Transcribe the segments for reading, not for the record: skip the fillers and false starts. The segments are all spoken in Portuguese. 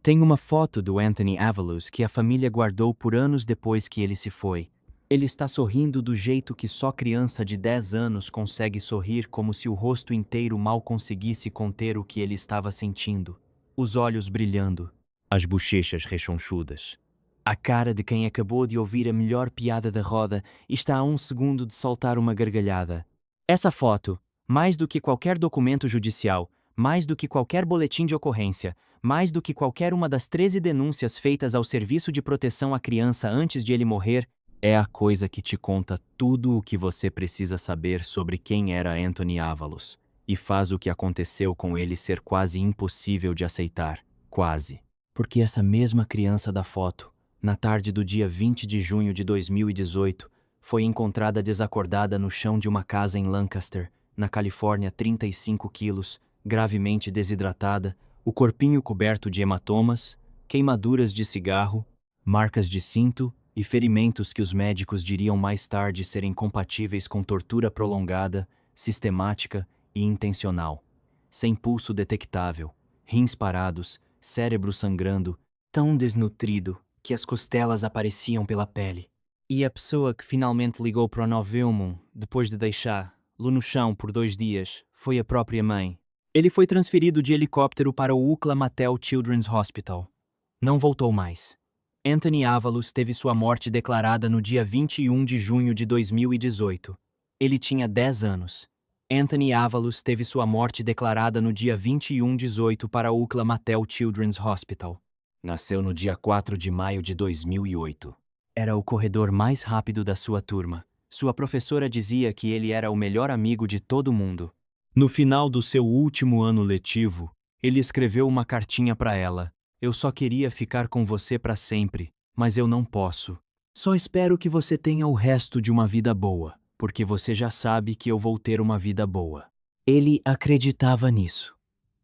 Tem uma foto do Anthony Avalos que a família guardou por anos depois que ele se foi. Ele está sorrindo do jeito que só criança de 10 anos consegue sorrir, como se o rosto inteiro mal conseguisse conter o que ele estava sentindo. Os olhos brilhando, as bochechas rechonchudas. A cara de quem acabou de ouvir a melhor piada da roda e está a um segundo de soltar uma gargalhada. Essa foto, mais do que qualquer documento judicial, mais do que qualquer boletim de ocorrência, mais do que qualquer uma das 13 denúncias feitas ao Serviço de Proteção à Criança antes de ele morrer, é a coisa que te conta tudo o que você precisa saber sobre quem era Anthony Avalos e faz o que aconteceu com ele ser quase impossível de aceitar. Quase. Porque essa mesma criança da foto, na tarde do dia 20 de junho de 2018, foi encontrada desacordada no chão de uma casa em Lancaster, na Califórnia, 35 quilos, gravemente desidratada, o corpinho coberto de hematomas, queimaduras de cigarro, marcas de cinto e ferimentos que os médicos diriam mais tarde serem compatíveis com tortura prolongada, sistemática e intencional. Sem pulso detectável, rins parados, cérebro sangrando, tão desnutrido que as costelas apareciam pela pele. E a pessoa que finalmente ligou para o 911, depois de deixá-lo no chão por 2 dias, foi a própria mãe. Ele foi transferido de helicóptero para o UCLA Mattel Children's Hospital. Não voltou mais. Anthony Avalos teve sua morte declarada no dia 21 de junho de 2018. Ele tinha 10 anos. Anthony Avalos teve sua morte declarada no dia 21/18 para o UCLA Mattel Children's Hospital. Nasceu no dia 4 de maio de 2008. Era o corredor mais rápido da sua turma. Sua professora dizia que ele era o melhor amigo de todo mundo. No final do seu último ano letivo, ele escreveu uma cartinha para ela. Eu só queria ficar com você para sempre, mas eu não posso. Só espero que você tenha o resto de uma vida boa, porque você já sabe que eu vou ter uma vida boa. Ele acreditava nisso.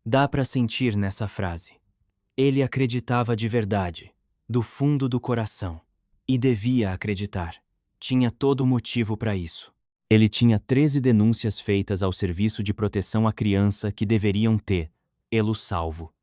Dá para sentir nessa frase. Ele acreditava de verdade, do fundo do coração. E devia acreditar. Tinha todo motivo para isso. Ele tinha 13 denúncias feitas ao Serviço de Proteção à Criança que deveriam tê-lo salvo.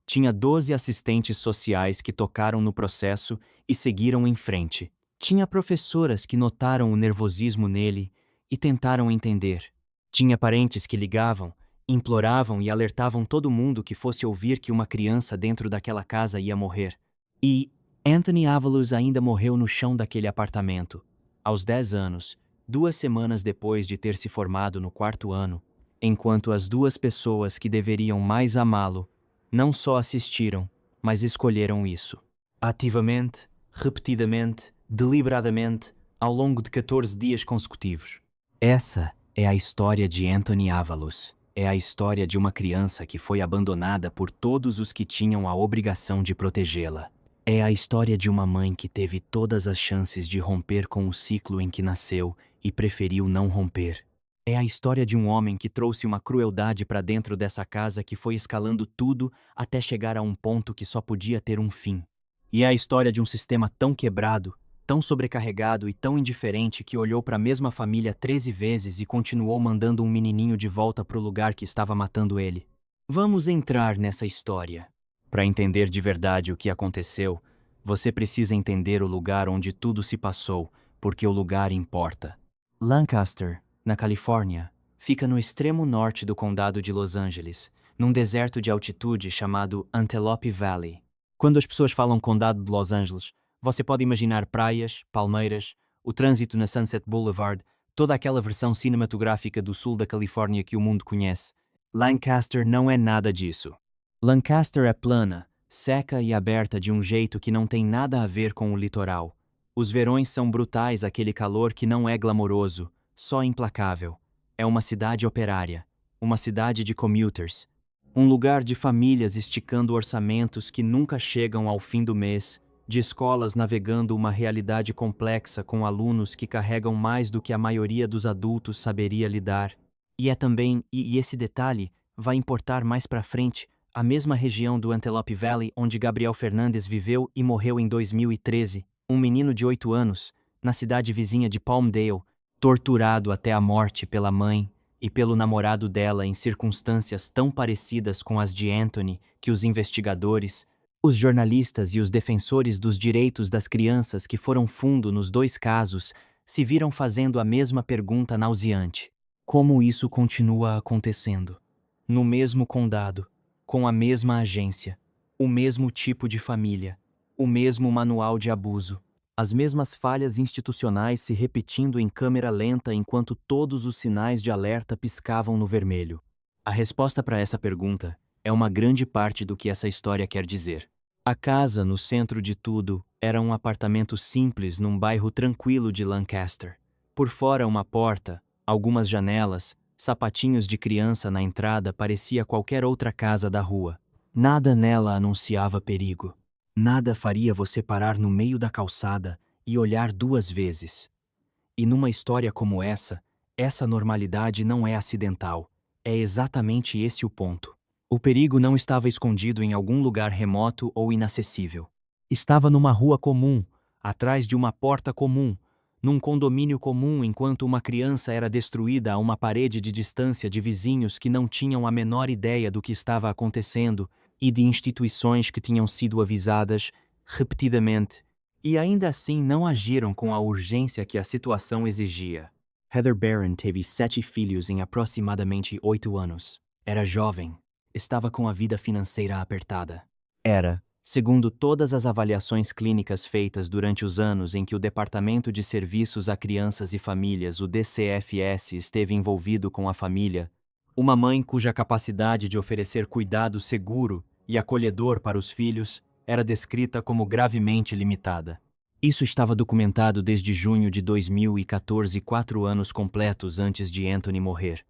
Tinha 12 assistentes sociais que tocaram no processo e seguiram em frente. Tinha professoras que notaram o nervosismo nele e tentaram entender. Tinha parentes que ligavam, imploravam e alertavam todo mundo que fosse ouvir que uma criança dentro daquela casa ia morrer. E Anthony Avalos ainda morreu no chão daquele apartamento, aos 10 anos, 2 semanas depois de ter se formado no 4º ano, enquanto as 2 pessoas que deveriam mais amá-lo não só assistiram, mas escolheram isso. Ativamente, repetidamente, deliberadamente, ao longo de 14 dias consecutivos. Essa é a história de Anthony Avalos. É a história de uma criança que foi abandonada por todos os que tinham a obrigação de protegê-la. É a história de uma mãe que teve todas as chances de romper com o ciclo em que nasceu e preferiu não romper. É a história de um homem que trouxe uma crueldade para dentro dessa casa que foi escalando tudo até chegar a um ponto que só podia ter um fim. E é a história de um sistema tão quebrado, tão sobrecarregado e tão indiferente que olhou para a mesma família 13 vezes e continuou mandando um menininho de volta para o lugar que estava matando ele. Vamos entrar nessa história. Para entender de verdade o que aconteceu, você precisa entender o lugar onde tudo se passou, porque o lugar importa. Lancaster, na Califórnia, fica no extremo norte do condado de Los Angeles, num deserto de altitude chamado Antelope Valley. Quando as pessoas falam condado de Los Angeles, você pode imaginar praias, palmeiras, o trânsito na Sunset Boulevard, toda aquela versão cinematográfica do sul da Califórnia que o mundo conhece. Lancaster não é nada disso. Lancaster é plana, seca e aberta de um jeito que não tem nada a ver com o litoral. Os verões são brutais, aquele calor que não é glamouroso, só implacável. É uma cidade operária, uma cidade de commuters, um lugar de famílias esticando orçamentos que nunca chegam ao fim do mês, de escolas navegando uma realidade complexa com alunos que carregam mais do que a maioria dos adultos saberia lidar. E é também, e esse detalhe vai importar mais pra frente, a mesma região do Antelope Valley onde Gabriel Fernandes viveu e morreu em 2013, um menino de 8 anos, na cidade vizinha de Palmdale, torturado até a morte pela mãe e pelo namorado dela em circunstâncias tão parecidas com as de Anthony que os investigadores Os jornalistas e os defensores dos direitos das crianças que foram fundo nos dois casos se viram fazendo a mesma pergunta nauseante. Como isso continua acontecendo? No mesmo condado, com a mesma agência, o mesmo tipo de família, o mesmo manual de abuso, as mesmas falhas institucionais se repetindo em câmera lenta enquanto todos os sinais de alerta piscavam no vermelho. A resposta para essa pergunta é uma grande parte do que essa história quer dizer. A casa, no centro de tudo, era um apartamento simples num bairro tranquilo de Lancaster. Por fora, uma porta, algumas janelas, sapatinhos de criança na entrada parecia qualquer outra casa da rua. Nada nela anunciava perigo. Nada faria você parar no meio da calçada e olhar duas vezes. E numa história como essa normalidade não é acidental. É exatamente esse o ponto. O perigo não estava escondido em algum lugar remoto ou inacessível. Estava numa rua comum, atrás de uma porta comum, num condomínio comum enquanto uma criança era destruída a uma parede de distância de vizinhos que não tinham a menor ideia do que estava acontecendo e de instituições que tinham sido avisadas repetidamente e ainda assim não agiram com a urgência que a situação exigia. Heather Barron teve 7 filhos em aproximadamente 8 anos. Era jovem. Estava com a vida financeira apertada. Era, segundo todas as avaliações clínicas feitas durante os anos em que o Departamento de Serviços a Crianças e Famílias, o DCFS, esteve envolvido com a família, uma mãe cuja capacidade de oferecer cuidado seguro e acolhedor para os filhos era descrita como gravemente limitada. Isso estava documentado desde junho de 2014, 4 anos completos antes de Anthony morrer.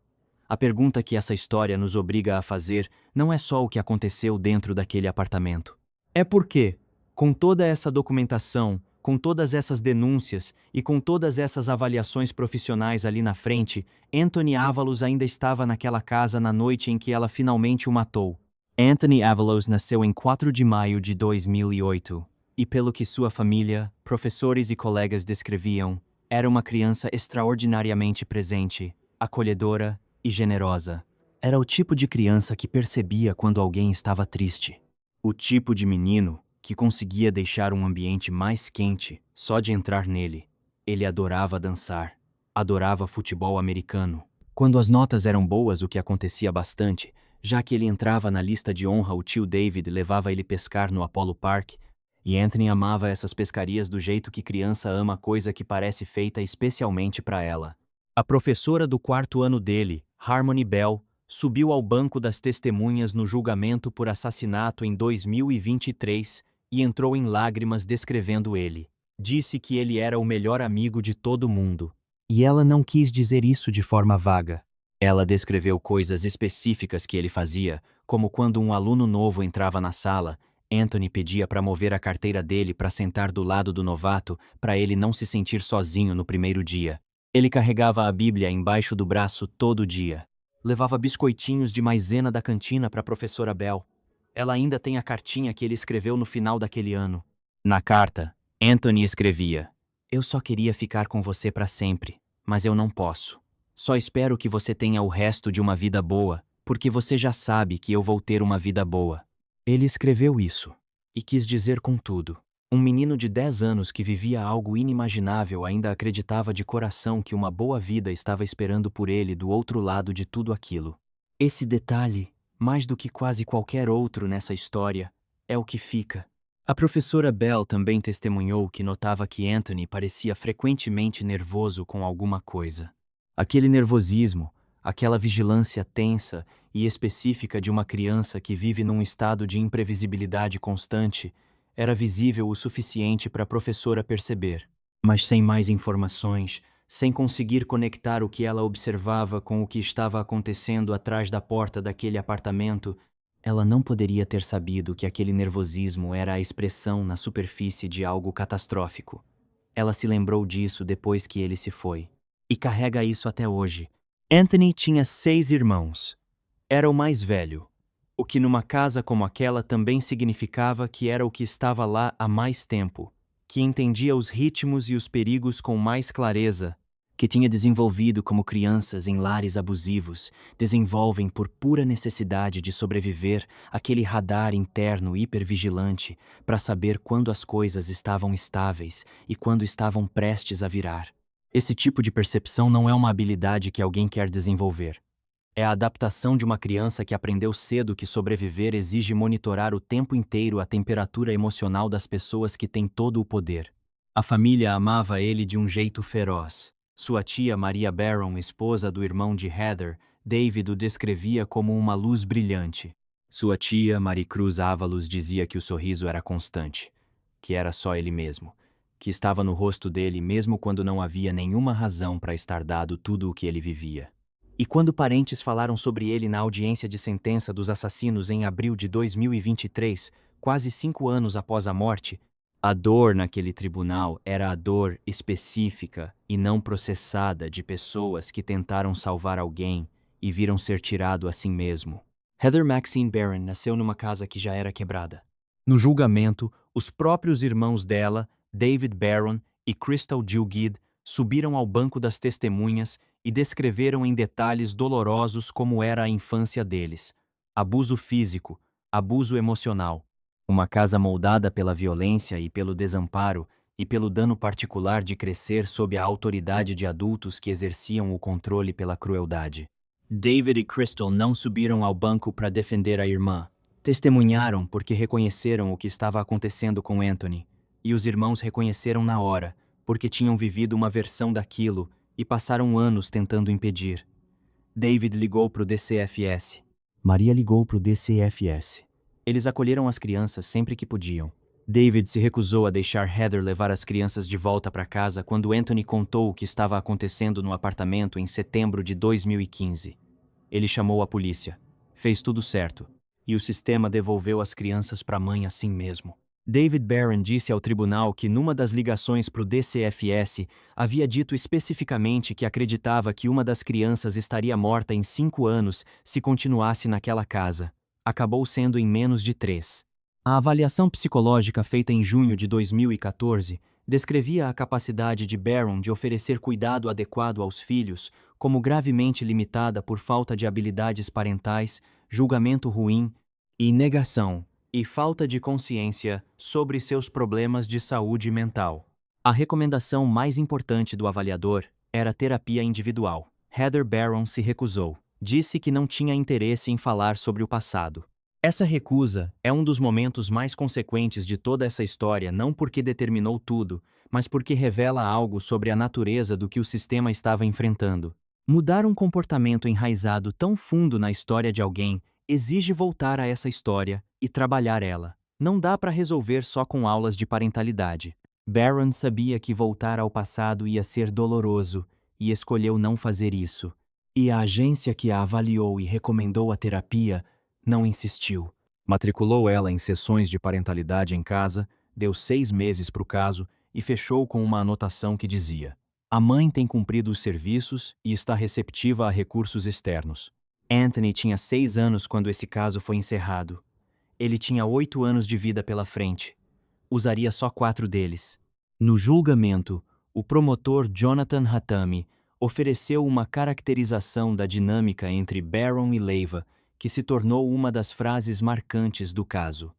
A pergunta que essa história nos obriga a fazer não é só o que aconteceu dentro daquele apartamento. É por que, com toda essa documentação, com todas essas denúncias e com todas essas avaliações profissionais ali na frente, Anthony Avalos ainda estava naquela casa na noite em que ela finalmente o matou. Anthony Avalos nasceu em 4 de maio de 2008, e pelo que sua família, professores e colegas descreviam, era uma criança extraordinariamente presente, acolhedora e generosa. Era o tipo de criança que percebia quando alguém estava triste. O tipo de menino que conseguia deixar um ambiente mais quente só de entrar nele. Ele adorava dançar, adorava futebol americano. Quando as notas eram boas, o que acontecia bastante, já que ele entrava na lista de honra, o tio David levava ele pescar no Apollo Park, e Anthony amava essas pescarias do jeito que criança ama coisa que parece feita especialmente para ela. A professora do 4º ano dele, Harmony Bell, subiu ao banco das testemunhas no julgamento por assassinato em 2023 e entrou em lágrimas descrevendo ele. Disse que ele era o melhor amigo de todo mundo. E ela não quis dizer isso de forma vaga. Ela descreveu coisas específicas que ele fazia, como quando um aluno novo entrava na sala, Anthony pedia para mover a carteira dele para sentar do lado do novato para ele não se sentir sozinho no primeiro dia. Ele carregava a Bíblia embaixo do braço todo dia. Levava biscoitinhos de maisena da cantina para a professora Bell. Ela ainda tem a cartinha que ele escreveu no final daquele ano. Na carta, Anthony escrevia: "Eu só queria ficar com você para sempre, mas eu não posso. Só espero que você tenha o resto de uma vida boa, porque você já sabe que eu vou ter uma vida boa." Ele escreveu isso e quis dizer com tudo. Um menino de 10 anos que vivia algo inimaginável ainda acreditava de coração que uma boa vida estava esperando por ele do outro lado de tudo aquilo. Esse detalhe, mais do que quase qualquer outro nessa história, é o que fica. A professora Bell também testemunhou que notava que Anthony parecia frequentemente nervoso com alguma coisa. Aquele nervosismo, aquela vigilância tensa e específica de uma criança que vive num estado de imprevisibilidade constante, era visível o suficiente para a professora perceber. Mas sem mais informações, sem conseguir conectar o que ela observava com o que estava acontecendo atrás da porta daquele apartamento, ela não poderia ter sabido que aquele nervosismo era a expressão na superfície de algo catastrófico. Ela se lembrou disso depois que ele se foi. E carrega isso até hoje. Anthony tinha 6 irmãos. Era o mais velho, o que numa casa como aquela também significava que era o que estava lá há mais tempo, que entendia os ritmos e os perigos com mais clareza, que tinha desenvolvido como crianças em lares abusivos, desenvolvem por pura necessidade de sobreviver aquele radar interno hipervigilante para saber quando as coisas estavam estáveis e quando estavam prestes a virar. Esse tipo de percepção não é uma habilidade que alguém quer desenvolver. É a adaptação de uma criança que aprendeu cedo que sobreviver exige monitorar o tempo inteiro a temperatura emocional das pessoas que têm todo o poder. A família amava ele de um jeito feroz. Sua tia Maria Barron, esposa do irmão de Heather, David o descrevia como uma luz brilhante. Sua tia Maricruz Ávalos dizia que o sorriso era constante, que era só ele mesmo, que estava no rosto dele mesmo quando não havia nenhuma razão para estar dado tudo o que ele vivia. E quando parentes falaram sobre ele na audiência de sentença dos assassinos em abril de 2023, quase 5 anos após a morte, a dor naquele tribunal era a dor específica e não processada de pessoas que tentaram salvar alguém e viram ser tirado a si mesmo. Heather Maxine Barron nasceu numa casa que já era quebrada. No julgamento, os próprios irmãos dela, David Barron e Crystal Gilgid, subiram ao banco das testemunhas e descreveram em detalhes dolorosos como era a infância deles. Abuso físico, abuso emocional. Uma casa moldada pela violência e pelo desamparo e pelo dano particular de crescer sob a autoridade de adultos que exerciam o controle pela crueldade. David e Crystal não subiram ao banco para defender a irmã. Testemunharam porque reconheceram o que estava acontecendo com Anthony, e os irmãos reconheceram na hora, porque tinham vivido uma versão daquilo e passaram anos tentando impedir. David ligou para o DCFS. Maria ligou para o DCFS. Eles acolheram as crianças sempre que podiam. David se recusou a deixar Heather levar as crianças de volta para casa quando Anthony contou o que estava acontecendo no apartamento em setembro de 2015. Ele chamou a polícia. Fez tudo certo. E o sistema devolveu as crianças para a mãe assim mesmo. David Barron disse ao tribunal que numa das ligações para o DCFS havia dito especificamente que acreditava que uma das crianças estaria morta em 5 anos se continuasse naquela casa. Acabou sendo em menos de 3. A avaliação psicológica feita em junho de 2014 descrevia a capacidade de Barron de oferecer cuidado adequado aos filhos como gravemente limitada por falta de habilidades parentais, julgamento ruim e negação, e falta de consciência sobre seus problemas de saúde mental. A recomendação mais importante do avaliador era terapia individual. Heather Barron se recusou. Disse que não tinha interesse em falar sobre o passado. Essa recusa é um dos momentos mais consequentes de toda essa história, não porque determinou tudo, mas porque revela algo sobre a natureza do que o sistema estava enfrentando. Mudar um comportamento enraizado tão fundo na história de alguém exige voltar a essa história e trabalhar ela. Não dá para resolver só com aulas de parentalidade. Barron sabia que voltar ao passado ia ser doloroso e escolheu não fazer isso. E a agência que a avaliou e recomendou a terapia não insistiu. Matriculou ela em sessões de parentalidade em casa, deu 6 meses para o caso e fechou com uma anotação que dizia: a mãe tem cumprido os serviços e está receptiva a recursos externos. Anthony tinha 6 anos quando esse caso foi encerrado. Ele tinha 8 anos de vida pela frente. Usaria só 4 deles. No julgamento, o promotor Jonathan Hatami ofereceu uma caracterização da dinâmica entre Barron e Leiva, que se tornou uma das frases marcantes do caso.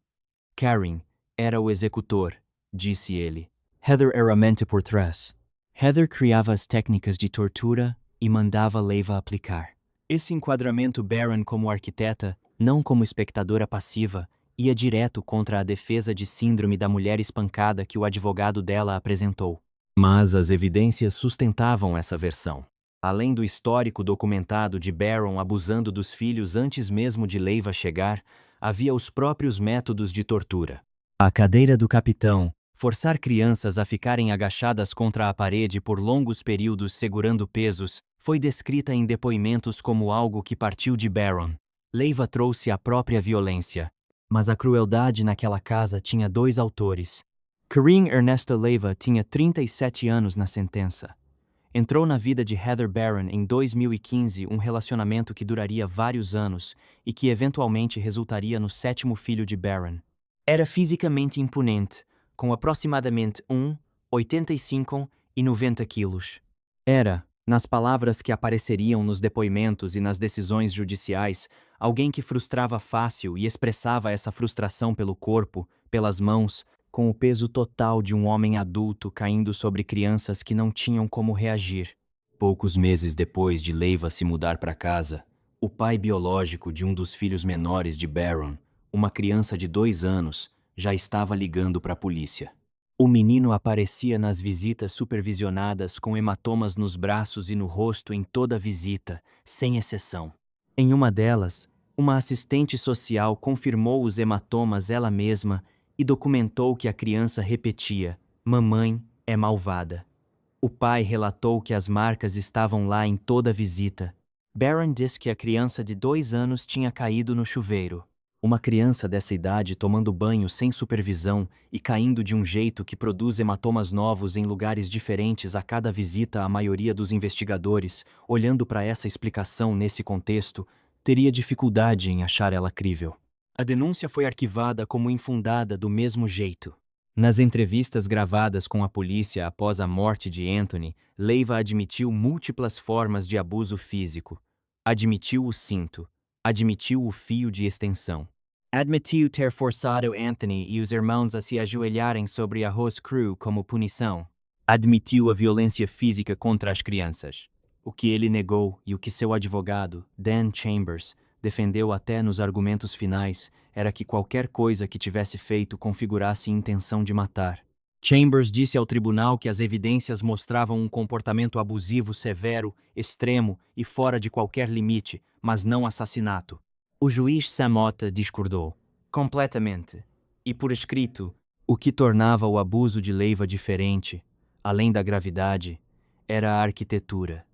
Karen era o executor, disse ele. Heather era mente por trás. Heather criava as técnicas de tortura e mandava Leiva aplicar. Esse enquadramento Barron como arquiteta, não como espectadora passiva, ia direto contra a defesa de síndrome da mulher espancada que o advogado dela apresentou. Mas as evidências sustentavam essa versão. Além do histórico documentado de Barron abusando dos filhos antes mesmo de Leiva chegar, havia os próprios métodos de tortura. A cadeira do capitão, forçar crianças a ficarem agachadas contra a parede por longos períodos segurando pesos, foi descrita em depoimentos como algo que partiu de Barron. Leiva trouxe a própria violência. Mas a crueldade naquela casa tinha 2 autores. Corinne Ernesto Leiva tinha 37 anos na sentença. Entrou na vida de Heather Barron em 2015 um relacionamento que duraria vários anos e que eventualmente resultaria no 7º filho de Barron. Era fisicamente imponente, com aproximadamente 1,85 e 90 quilos. Era, Nas palavras que apareceriam nos depoimentos e nas decisões judiciais, alguém que frustrava fácil e expressava essa frustração pelo corpo, pelas mãos, com o peso total de um homem adulto caindo sobre crianças que não tinham como reagir. Poucos meses depois de Leiva se mudar para casa, o pai biológico de um dos filhos menores de Baron, uma criança de 2 anos, já estava ligando para a polícia. O menino aparecia nas visitas supervisionadas com hematomas nos braços e no rosto em toda a visita, sem exceção. Em uma delas, uma assistente social confirmou os hematomas ela mesma e documentou que a criança repetia: "Mamãe é malvada." O pai relatou que as marcas estavam lá em toda a visita. Baron disse que a criança de 2 anos tinha caído no chuveiro. Uma criança dessa idade tomando banho sem supervisão e caindo de um jeito que produz hematomas novos em lugares diferentes a cada visita. A maioria dos investigadores, olhando para essa explicação nesse contexto, teria dificuldade em achar ela crível. A denúncia foi arquivada como infundada do mesmo jeito. Nas entrevistas gravadas com a polícia após a morte de Anthony, Leiva admitiu múltiplas formas de abuso físico. Admitiu o cinto. Admitiu o fio de extensão. Admitiu ter forçado Anthony e os irmãos a se ajoelharem sobre arroz cru como punição. Admitiu a violência física contra as crianças. O que ele negou e o que seu advogado, Dan Chambers, defendeu até nos argumentos finais era que qualquer coisa que tivesse feito configurasse intenção de matar. Chambers disse ao tribunal que as evidências mostravam um comportamento abusivo severo, extremo e fora de qualquer limite, mas não assassinato. O juiz Samota discordou completamente e por escrito, o que tornava o abuso de Leiva diferente, além da gravidade, era a arquitetura.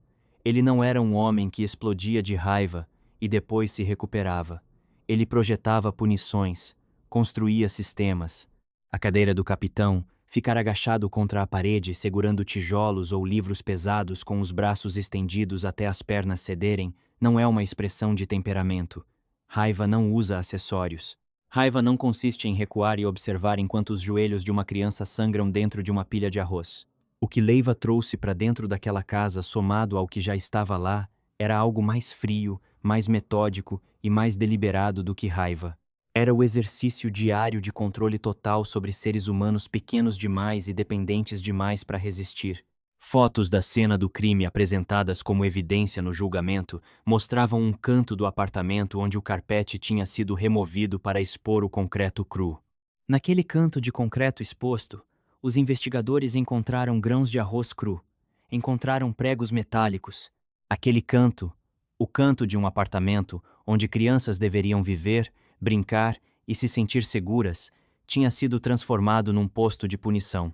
Ele não era um homem que explodia de raiva e depois se recuperava. Ele projetava punições, construía sistemas. A cadeira do capitão, ficar agachado contra a parede segurando tijolos ou livros pesados com os braços estendidos até as pernas cederem, não é uma expressão de temperamento. Raiva não usa acessórios. Raiva não consiste em recuar e observar enquanto os joelhos de uma criança sangram dentro de uma pilha de arroz. O que Leiva trouxe para dentro daquela casa, somado ao que já estava lá, era algo mais frio, mais metódico e mais deliberado do que raiva. Era o exercício diário de controle total sobre seres humanos pequenos demais e dependentes demais para resistir. Fotos da cena do crime apresentadas como evidência no julgamento mostravam um canto do apartamento onde o carpete tinha sido removido para expor o concreto cru. Naquele canto de concreto exposto, os investigadores encontraram grãos de arroz cru, encontraram pregos metálicos. Aquele canto, o canto de um apartamento onde crianças deveriam viver, brincar e se sentir seguras, tinha sido transformado num posto de punição.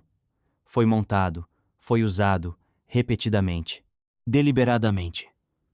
Foi montado, foi usado, repetidamente, deliberadamente.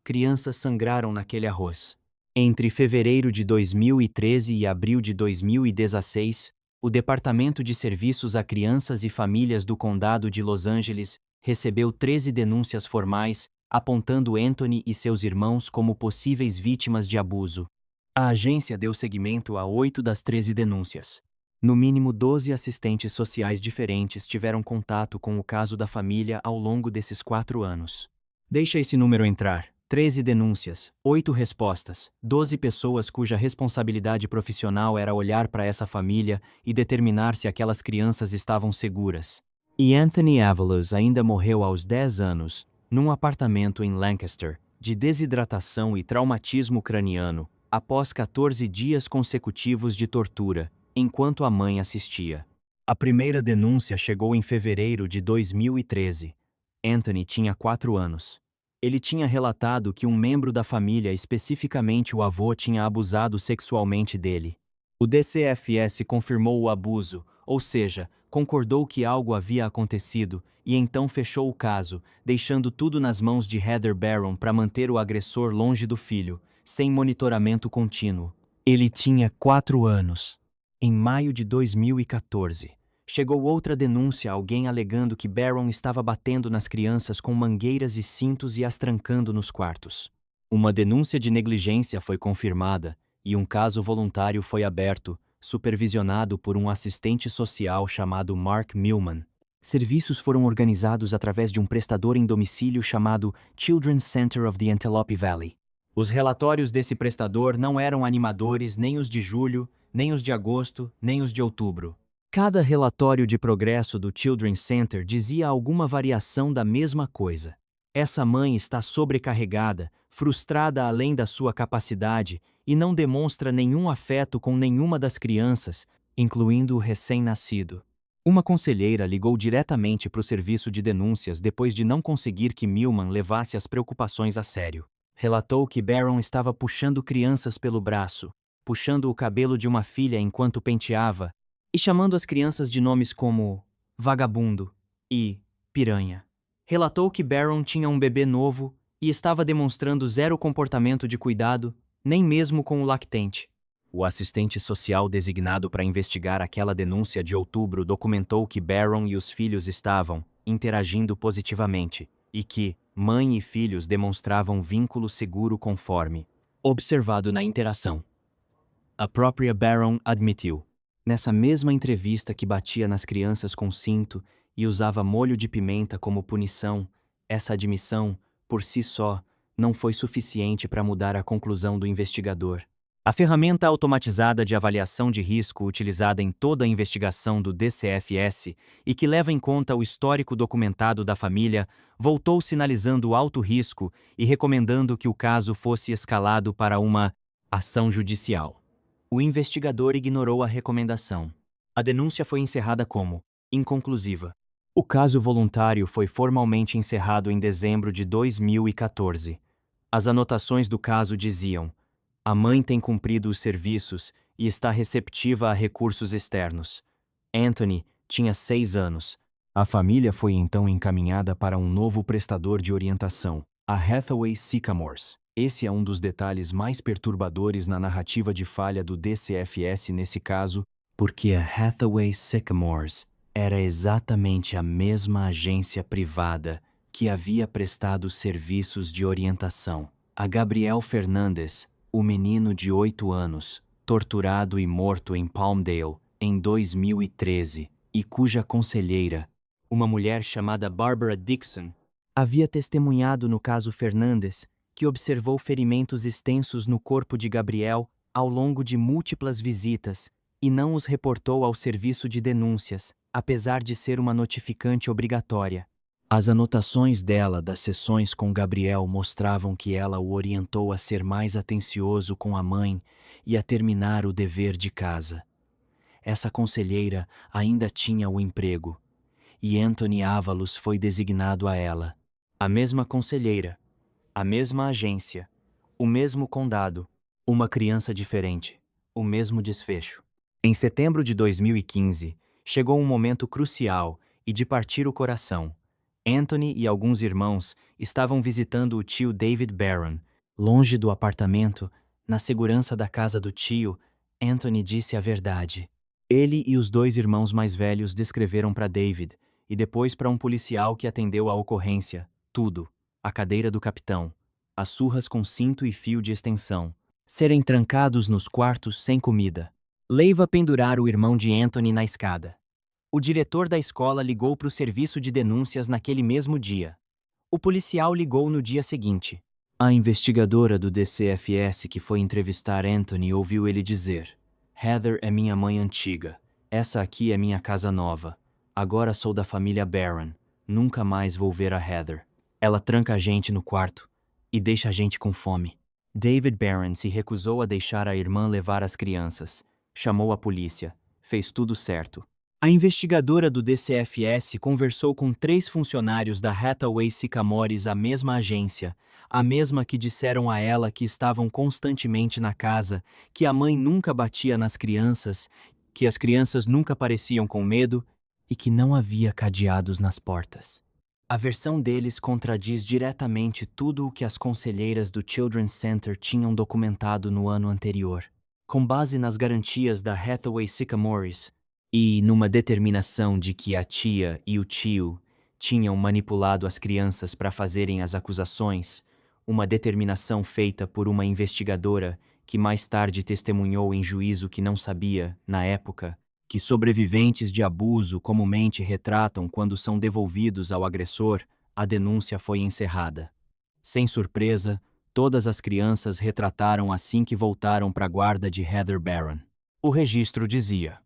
Crianças sangraram naquele arroz. Entre fevereiro de 2013 e abril de 2016, o Departamento de Serviços a Crianças e Famílias do Condado de Los Angeles recebeu 13 denúncias formais apontando Anthony e seus irmãos como possíveis vítimas de abuso. A agência deu seguimento a 8 das 13 denúncias. No mínimo 12 assistentes sociais diferentes tiveram contato com o caso da família ao longo desses 4 anos. Deixa esse número entrar. 13 denúncias, 8 respostas, 12 pessoas cuja responsabilidade profissional era olhar para essa família e determinar se aquelas crianças estavam seguras. E Anthony Avalos ainda morreu aos 10 anos, num apartamento em Lancaster, de desidratação e traumatismo craniano, após 14 dias consecutivos de tortura, enquanto a mãe assistia. A primeira denúncia chegou em fevereiro de 2013. Anthony tinha 4 anos. Ele tinha relatado que um membro da família, especificamente o avô, tinha abusado sexualmente dele. O DCFS confirmou o abuso, ou seja, concordou que algo havia acontecido e então fechou o caso, deixando tudo nas mãos de Heather Baron para manter o agressor longe do filho, sem monitoramento contínuo. Ele tinha 4 anos. Em maio de 2014, chegou outra denúncia, alguém alegando que Baron estava batendo nas crianças com mangueiras e cintos e as trancando nos quartos. Uma denúncia de negligência foi confirmada e um caso voluntário foi aberto, supervisionado por um assistente social chamado Mark Millman. Serviços foram organizados através de um prestador em domicílio chamado Children's Center of the Antelope Valley. Os relatórios desse prestador não eram animadores nem os de julho, nem os de agosto, nem os de outubro. Cada relatório de progresso do Children's Center dizia alguma variação da mesma coisa. Essa mãe está sobrecarregada, frustrada além da sua capacidade e não demonstra nenhum afeto com nenhuma das crianças, incluindo o recém-nascido. Uma conselheira ligou diretamente para o serviço de denúncias depois de não conseguir que Millman levasse as preocupações a sério. Relatou que Barron estava puxando crianças pelo braço, puxando o cabelo de uma filha enquanto penteava e chamando as crianças de nomes como vagabundo e piranha. Relatou que Barron tinha um bebê novo e estava demonstrando zero comportamento de cuidado, nem mesmo com o lactente. O assistente social designado para investigar aquela denúncia de outubro documentou que Barron e os filhos estavam interagindo positivamente e que mãe e filhos demonstravam vínculo seguro conforme observado na interação. A própria Barron admitiu, nessa mesma entrevista, que batia nas crianças com cinto e usava molho de pimenta como punição. Essa admissão, por si só, não foi suficiente para mudar a conclusão do investigador. A ferramenta automatizada de avaliação de risco utilizada em toda a investigação do DCFS e que leva em conta o histórico documentado da família voltou sinalizando alto risco e recomendando que o caso fosse escalado para uma ação judicial. O investigador ignorou a recomendação. A denúncia foi encerrada como inconclusiva. O caso voluntário foi formalmente encerrado em dezembro de 2014. As anotações do caso diziam: a mãe tem cumprido os serviços e está receptiva a recursos externos. Anthony tinha 6 anos. A família foi então encaminhada para um novo prestador de orientação, a Hathaway Sycamores. Esse é um dos detalhes mais perturbadores na narrativa de falha do DCFS nesse caso, porque a Hathaway Sycamores era exatamente a mesma agência privada que havia prestado serviços de orientação a Gabriel Fernandes, o menino de 8 anos, torturado e morto em Palmdale em 2013, e cuja conselheira, uma mulher chamada Barbara Dixon, havia testemunhado no caso Fernandes, que observou ferimentos extensos no corpo de Gabriel ao longo de múltiplas visitas e não os reportou ao serviço de denúncias, apesar de ser uma notificante obrigatória. As anotações dela das sessões com Gabriel mostravam que ela o orientou a ser mais atencioso com a mãe e a terminar o dever de casa. Essa conselheira ainda tinha o emprego, e Anthony Avalos foi designado a ela. A mesma conselheira, a mesma agência, o mesmo condado, uma criança diferente, o mesmo desfecho. Em setembro de 2015, chegou um momento crucial e de partir o coração. Anthony e alguns irmãos estavam visitando o tio David Barron. Longe do apartamento, na segurança da casa do tio, Anthony disse a verdade. Ele e os 2 irmãos mais velhos descreveram para David, e depois para um policial que atendeu à ocorrência, tudo: a cadeira do capitão, as surras com cinto e fio de extensão, serem trancados nos quartos sem comida. Leiva pendurar o irmão de Anthony na escada. O diretor da escola ligou para o serviço de denúncias naquele mesmo dia. O policial ligou no dia seguinte. A investigadora do DCFS que foi entrevistar Anthony ouviu ele dizer: Heather é minha mãe antiga. Essa aqui é minha casa nova. Agora sou da família Barron. Nunca mais vou ver a Heather. Ela tranca a gente no quarto e deixa a gente com fome. David Barron se recusou a deixar a irmã levar as crianças. Chamou a polícia. Fez tudo certo. A investigadora do DCFS conversou com 3 funcionários da Hathaway Sycamores, a mesma agência, a mesma que disseram a ela que estavam constantemente na casa, que a mãe nunca batia nas crianças, que as crianças nunca pareciam com medo e que não havia cadeados nas portas. A versão deles contradiz diretamente tudo o que as conselheiras do Children's Center tinham documentado no ano anterior. Com base nas garantias da Hathaway Sycamores, e numa determinação de que a tia e o tio tinham manipulado as crianças para fazerem as acusações, uma determinação feita por uma investigadora que mais tarde testemunhou em juízo que não sabia, na época, que sobreviventes de abuso comumente retratam quando são devolvidos ao agressor, a denúncia foi encerrada. Sem surpresa, todas as crianças retrataram assim que voltaram para a guarda de Heather Barron. O registro dizia: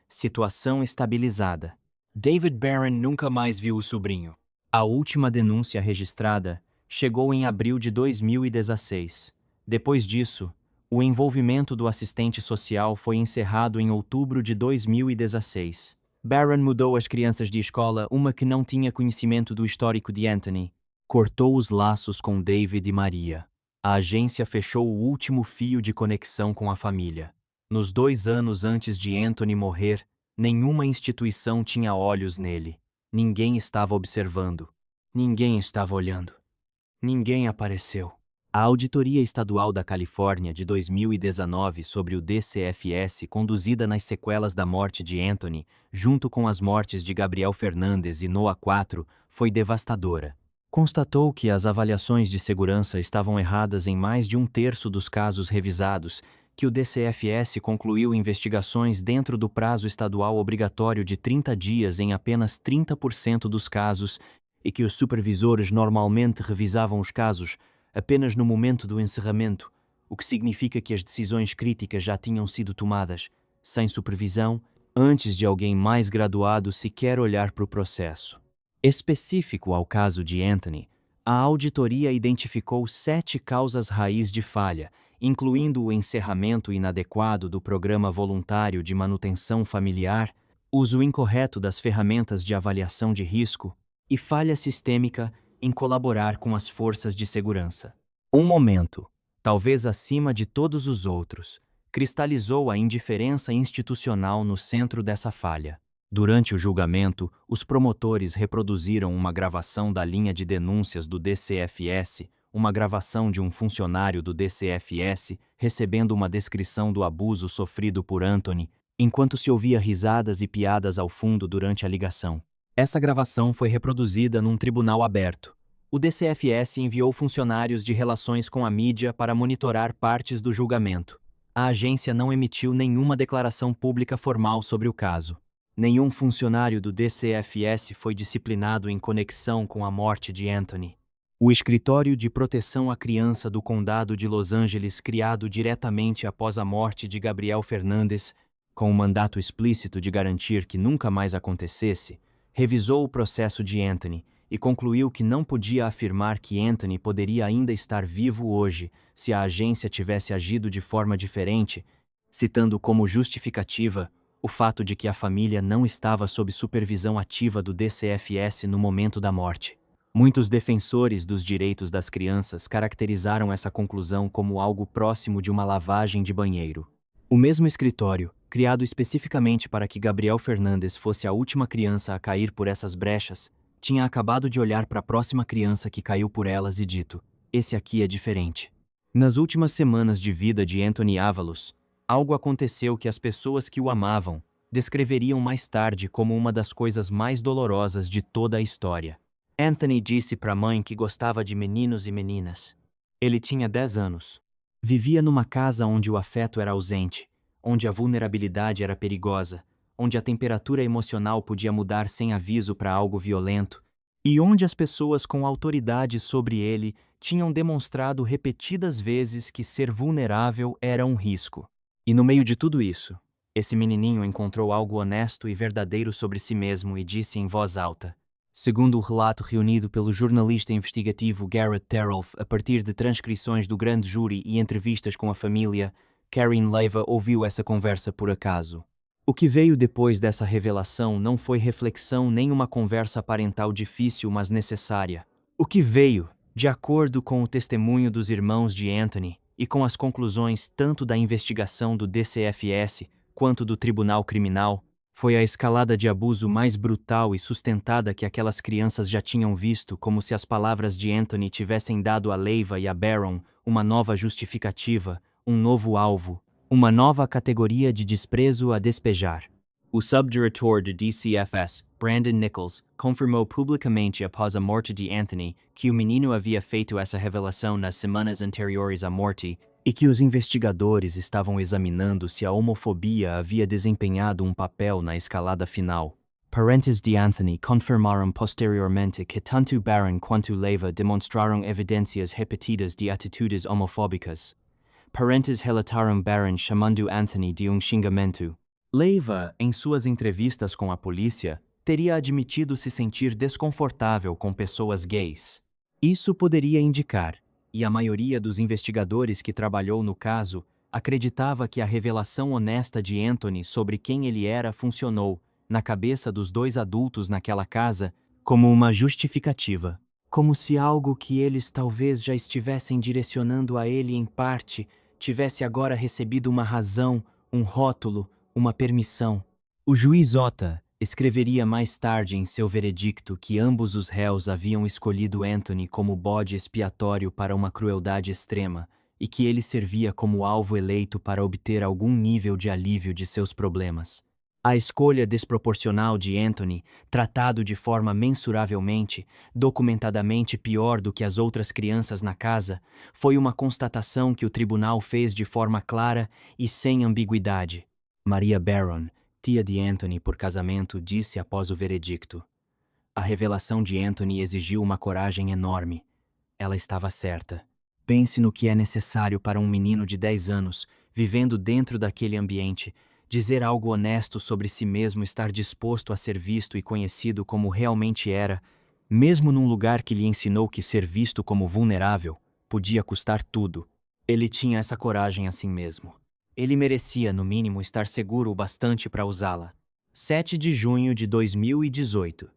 situação estabilizada. David Barron nunca mais viu o sobrinho. A última denúncia registrada chegou em abril de 2016. Depois disso, o envolvimento do assistente social foi encerrado em outubro de 2016. Barron mudou as crianças de escola, uma que não tinha conhecimento do histórico de Anthony. Cortou os laços com David e Maria. A agência fechou o último fio de conexão com a família. Nos 2 anos antes de Anthony morrer, nenhuma instituição tinha olhos nele. Ninguém estava observando. Ninguém estava olhando. Ninguém apareceu. A Auditoria Estadual da Califórnia de 2019 sobre o DCFS, conduzida nas sequelas da morte de Anthony, junto com as mortes de Gabriel Fernandes e Noah 4, foi devastadora. Constatou que as avaliações de segurança estavam erradas em mais de 1/3 dos casos revisados, que o DCFS concluiu investigações dentro do prazo estadual obrigatório de 30 dias em apenas 30% dos casos e que os supervisores normalmente revisavam os casos apenas no momento do encerramento, o que significa que as decisões críticas já tinham sido tomadas, sem supervisão, antes de alguém mais graduado sequer olhar para o processo. Específico ao caso de Anthony, a auditoria identificou 7 causas raiz de falha, incluindo o encerramento inadequado do programa voluntário de manutenção familiar, uso incorreto das ferramentas de avaliação de risco e falha sistêmica em colaborar com as forças de segurança. Um momento, talvez acima de todos os outros, cristalizou a indiferença institucional no centro dessa falha. Durante o julgamento, os promotores reproduziram uma gravação da linha de denúncias do DCFS, uma gravação de um funcionário do DCFS recebendo uma descrição do abuso sofrido por Anthony, enquanto se ouvia risadas e piadas ao fundo durante a ligação. Essa gravação foi reproduzida num tribunal aberto. O DCFS enviou funcionários de relações com a mídia para monitorar partes do julgamento. A agência não emitiu nenhuma declaração pública formal sobre o caso. Nenhum funcionário do DCFS foi disciplinado em conexão com a morte de Anthony. O Escritório de Proteção à Criança do Condado de Los Angeles, criado diretamente após a morte de Gabriel Fernandes, com o mandato explícito de garantir que nunca mais acontecesse, revisou o processo de Anthony e concluiu que não podia afirmar que Anthony poderia ainda estar vivo hoje se a agência tivesse agido de forma diferente, citando como justificativa o fato de que a família não estava sob supervisão ativa do DCFS no momento da morte. Muitos defensores dos direitos das crianças caracterizaram essa conclusão como algo próximo de uma lavagem de banheiro. O mesmo escritório, criado especificamente para que Gabriel Fernandes fosse a última criança a cair por essas brechas, tinha acabado de olhar para a próxima criança que caiu por elas e dito: "Esse aqui é diferente." Nas últimas semanas de vida de Anthony Avalos, algo aconteceu que as pessoas que o amavam descreveriam mais tarde como uma das coisas mais dolorosas de toda a história. Anthony disse para a mãe que gostava de meninos e meninas. Ele tinha 10 anos. Vivia numa casa onde o afeto era ausente, onde a vulnerabilidade era perigosa, onde a temperatura emocional podia mudar sem aviso para algo violento, e onde as pessoas com autoridade sobre ele tinham demonstrado repetidas vezes que ser vulnerável era um risco. E no meio de tudo isso, esse menininho encontrou algo honesto e verdadeiro sobre si mesmo e disse em voz alta. Segundo o relato reunido pelo jornalista investigativo Garrett Terrell a partir de transcrições do grande júri e entrevistas com a família, Karen Leiva ouviu essa conversa por acaso. O que veio depois dessa revelação não foi reflexão nem uma conversa parental difícil, mas necessária. O que veio, de acordo com o testemunho dos irmãos de Anthony e com as conclusões tanto da investigação do DCFS quanto do Tribunal Criminal, foi a escalada de abuso mais brutal e sustentada que aquelas crianças já tinham visto, como se as palavras de Anthony tivessem dado a Leiva e a Barron uma nova justificativa, um novo alvo, uma nova categoria de desprezo a despejar. O subdiretor do DCFS, Brandon Nichols, confirmou publicamente após a morte de Anthony que o menino havia feito essa revelação nas semanas anteriores à morte e que os investigadores estavam examinando se a homofobia havia desempenhado um papel na escalada final. Parentes de Anthony confirmaram posteriormente que tanto Barron quanto Leiva demonstraram evidências repetidas de atitudes homofóbicas. Parentes relataram Barron chamando Anthony de xingamento. Leiva, em suas entrevistas com a polícia, teria admitido se sentir desconfortável com pessoas gays. Isso poderia indicar, e a maioria dos investigadores que trabalhou no caso acreditava que a revelação honesta de Anthony sobre quem ele era funcionou, na cabeça dos dois adultos naquela casa, como uma justificativa. Como se algo que eles talvez já estivessem direcionando a ele em parte tivesse agora recebido uma razão, um rótulo, uma permissão. O juiz Ota escreveria mais tarde em seu veredicto que ambos os réus haviam escolhido Anthony como bode expiatório para uma crueldade extrema e que ele servia como alvo eleito para obter algum nível de alívio de seus problemas. A escolha desproporcional de Anthony, tratado de forma mensuravelmente, documentadamente pior do que as outras crianças na casa, foi uma constatação que o tribunal fez de forma clara e sem ambiguidade. Maria Barron, tia de Anthony por casamento, disse após o veredicto: "A revelação de Anthony exigiu uma coragem enorme. Ela estava certa. Pense no que é necessário para um menino de 10 anos, vivendo dentro daquele ambiente, dizer algo honesto sobre si mesmo, estar disposto a ser visto e conhecido como realmente era, mesmo num lugar que lhe ensinou que ser visto como vulnerável podia custar tudo. Ele tinha essa coragem assim mesmo. Ele merecia, no mínimo, estar seguro o bastante para usá-la." 7 de junho de 2018.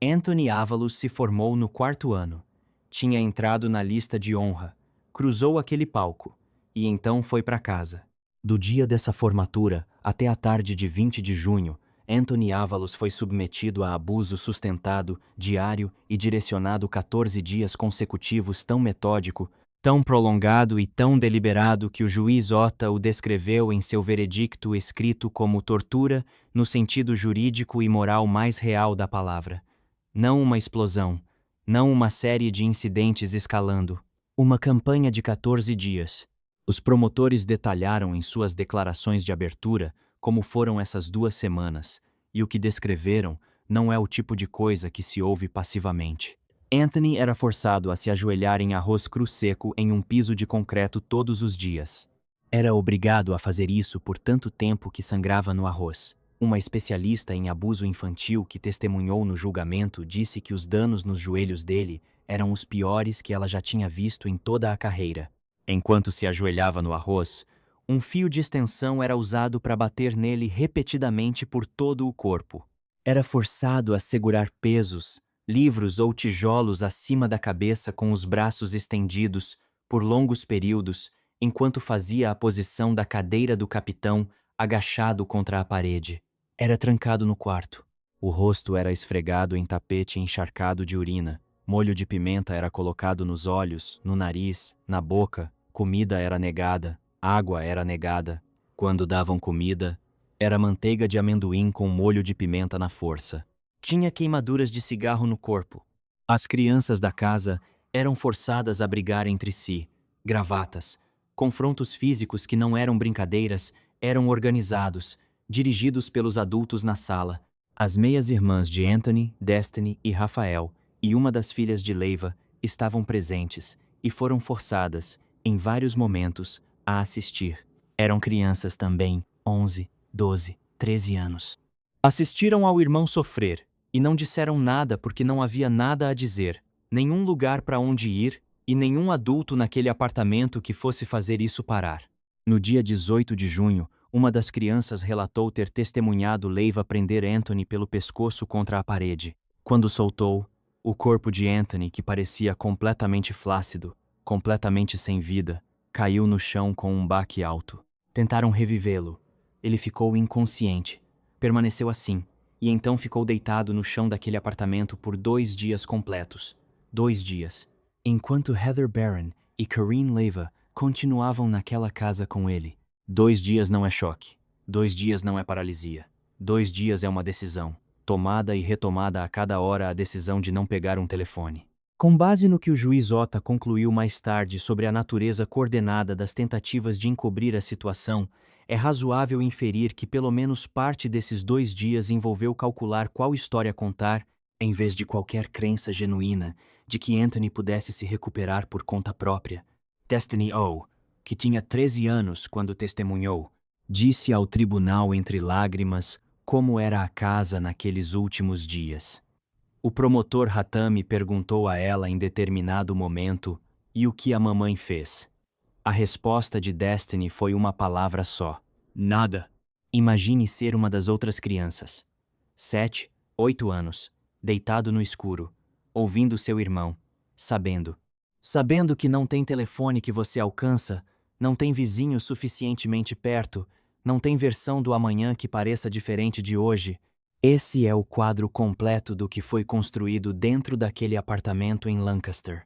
Anthony Avalos se formou no 4º ano. Tinha entrado na lista de honra, cruzou aquele palco, e então foi para casa. Do dia dessa formatura até a tarde de 20 de junho, Anthony Avalos foi submetido a abuso sustentado, diário e direcionado 14 dias consecutivos, tão metódico, tão prolongado e tão deliberado que o juiz Ota o descreveu em seu veredicto escrito como tortura no sentido jurídico e moral mais real da palavra. Não uma explosão, não uma série de incidentes escalando, uma campanha de 14 dias. Os promotores detalharam em suas declarações de abertura como foram essas 2 semanas, e o que descreveram não é o tipo de coisa que se ouve passivamente. Anthony era forçado a se ajoelhar em arroz cru seco em um piso de concreto todos os dias. Era obrigado a fazer isso por tanto tempo que sangrava no arroz. Uma especialista em abuso infantil que testemunhou no julgamento disse que os danos nos joelhos dele eram os piores que ela já tinha visto em toda a carreira. Enquanto se ajoelhava no arroz, um fio de extensão era usado para bater nele repetidamente por todo o corpo. Era forçado a segurar pesos, livros ou tijolos acima da cabeça com os braços estendidos por longos períodos, enquanto fazia a posição da cadeira do capitão agachado contra a parede. Era trancado no quarto. O rosto era esfregado em tapete encharcado de urina. Molho de pimenta era colocado nos olhos, no nariz, na boca. Comida era negada, água era negada. Quando davam comida, era manteiga de amendoim com molho de pimenta na força. Tinha queimaduras de cigarro no corpo. As crianças da casa eram forçadas a brigar entre si. Gravatas, confrontos físicos que não eram brincadeiras, eram organizados, dirigidos pelos adultos na sala. As meias-irmãs de Anthony, Destiny e Rafael, e uma das filhas de Leiva, estavam presentes e foram forçadas, em vários momentos, a assistir. Eram crianças também, 11, 12, 13 anos. Assistiram ao irmão sofrer e não disseram nada porque não havia nada a dizer, nenhum lugar para onde ir e nenhum adulto naquele apartamento que fosse fazer isso parar. No dia 18 de junho, uma das crianças relatou ter testemunhado Leiva prender Anthony pelo pescoço contra a parede. Quando soltou, o corpo de Anthony, que parecia completamente flácido, completamente sem vida, caiu no chão com um baque alto. Tentaram revivê-lo. Ele ficou inconsciente. Permaneceu assim, e então ficou deitado no chão daquele apartamento por 2 dias completos. 2 dias. Enquanto Heather Barron e Corinne Leiva continuavam naquela casa com ele. 2 dias não é choque. 2 dias não é paralisia. 2 dias é uma decisão. Tomada e retomada a cada hora a decisão de não pegar um telefone. Com base no que o juiz Ota concluiu mais tarde sobre a natureza coordenada das tentativas de encobrir a situação, é razoável inferir que pelo menos parte desses 2 dias envolveu calcular qual história contar, em vez de qualquer crença genuína de que Anthony pudesse se recuperar por conta própria. Destiny O, que tinha 13 anos quando testemunhou, disse ao tribunal entre lágrimas como era a casa naqueles últimos dias. O promotor Hatami perguntou a ela em determinado momento: "E o que a mamãe fez?" A resposta de Destiny foi uma palavra só: nada. Imagine ser uma das outras crianças. 7, 8 anos, deitado no escuro, ouvindo seu irmão, sabendo que não tem telefone que você alcança, não tem vizinho suficientemente perto, não tem versão do amanhã que pareça diferente de hoje. Esse é o quadro completo do que foi construído dentro daquele apartamento em Lancaster.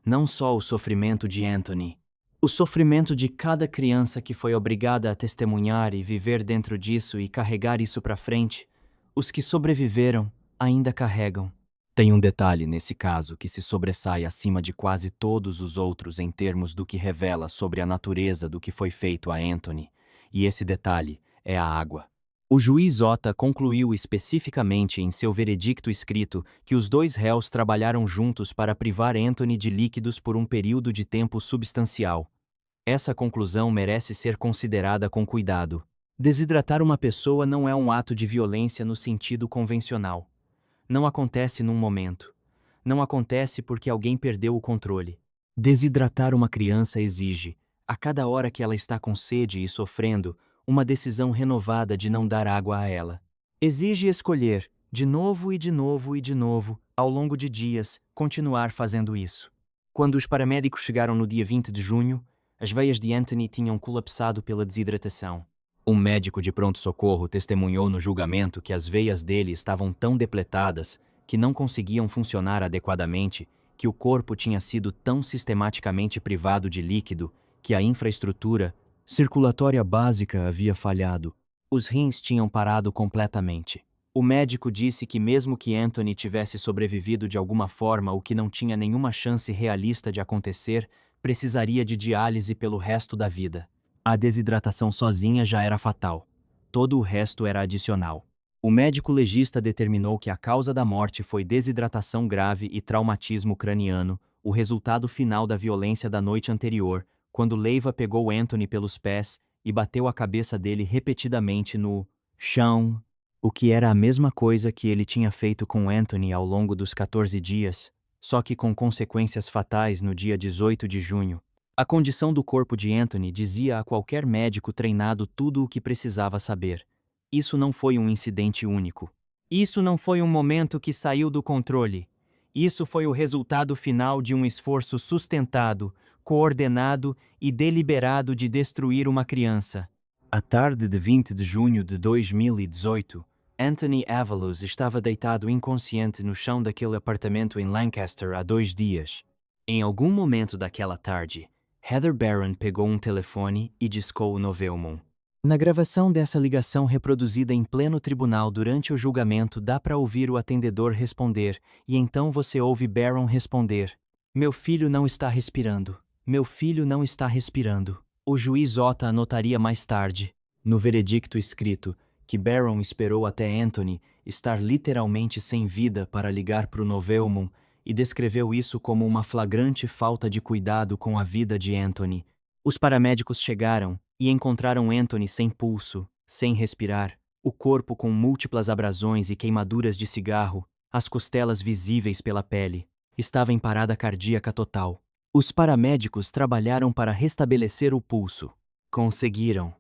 Não só o sofrimento de Anthony, o sofrimento de cada criança que foi obrigada a testemunhar e viver dentro disso e carregar isso para frente, os que sobreviveram ainda carregam. Tem um detalhe nesse caso que se sobressai acima de quase todos os outros em termos do que revela sobre a natureza do que foi feito a Anthony, e esse detalhe é a água. O juiz Ota concluiu especificamente em seu veredicto escrito que os 2 réus trabalharam juntos para privar Anthony de líquidos por um período de tempo substancial. Essa conclusão merece ser considerada com cuidado. Desidratar uma pessoa não é um ato de violência no sentido convencional. Não acontece num momento. Não acontece porque alguém perdeu o controle. Desidratar uma criança exige, a cada hora que ela está com sede e sofrendo, uma decisão renovada de não dar água a ela. Exige escolher, de novo e de novo e de novo, ao longo de dias, continuar fazendo isso. Quando os paramédicos chegaram no dia 20 de junho, as veias de Anthony tinham colapsado pela desidratação. Um médico de pronto-socorro testemunhou no julgamento que as veias dele estavam tão depletadas que não conseguiam funcionar adequadamente, que o corpo tinha sido tão sistematicamente privado de líquido que a infraestrutura circulatória básica havia falhado. Os rins tinham parado completamente. O médico disse que mesmo que Anthony tivesse sobrevivido de alguma forma, o que não tinha nenhuma chance realista de acontecer, precisaria de diálise pelo resto da vida. A desidratação sozinha já era fatal. Todo o resto era adicional. O médico legista determinou que a causa da morte foi desidratação grave e traumatismo craniano, o resultado final da violência da noite anterior, quando Leiva pegou Anthony pelos pés e bateu a cabeça dele repetidamente no chão, o que era a mesma coisa que ele tinha feito com Anthony ao longo dos 14 dias, só que com consequências fatais no dia 18 de junho. A condição do corpo de Anthony dizia a qualquer médico treinado tudo o que precisava saber. Isso não foi um incidente único. Isso não foi um momento que saiu do controle. Isso foi o resultado final de um esforço sustentado, coordenado e deliberado de destruir uma criança. À tarde de 20 de junho de 2018, Anthony Avalos estava deitado inconsciente no chão daquele apartamento em Lancaster há 2 dias. Em algum momento daquela tarde, Heather Barron pegou um telefone e discou o Novelmon. Na gravação dessa ligação reproduzida em pleno tribunal durante o julgamento, dá para ouvir o atendedor responder, e então você ouve Barron responder: "Meu filho não está respirando. Meu filho não está respirando." O juiz Ota anotaria mais tarde, no veredicto escrito, que Barron esperou até Anthony estar literalmente sem vida para ligar para o Novelmon e descreveu isso como uma flagrante falta de cuidado com a vida de Anthony. Os paramédicos chegaram e encontraram Anthony sem pulso, sem respirar, o corpo com múltiplas abrasões e queimaduras de cigarro, as costelas visíveis pela pele. Estava em parada cardíaca total. Os paramédicos trabalharam para restabelecer o pulso. Conseguiram,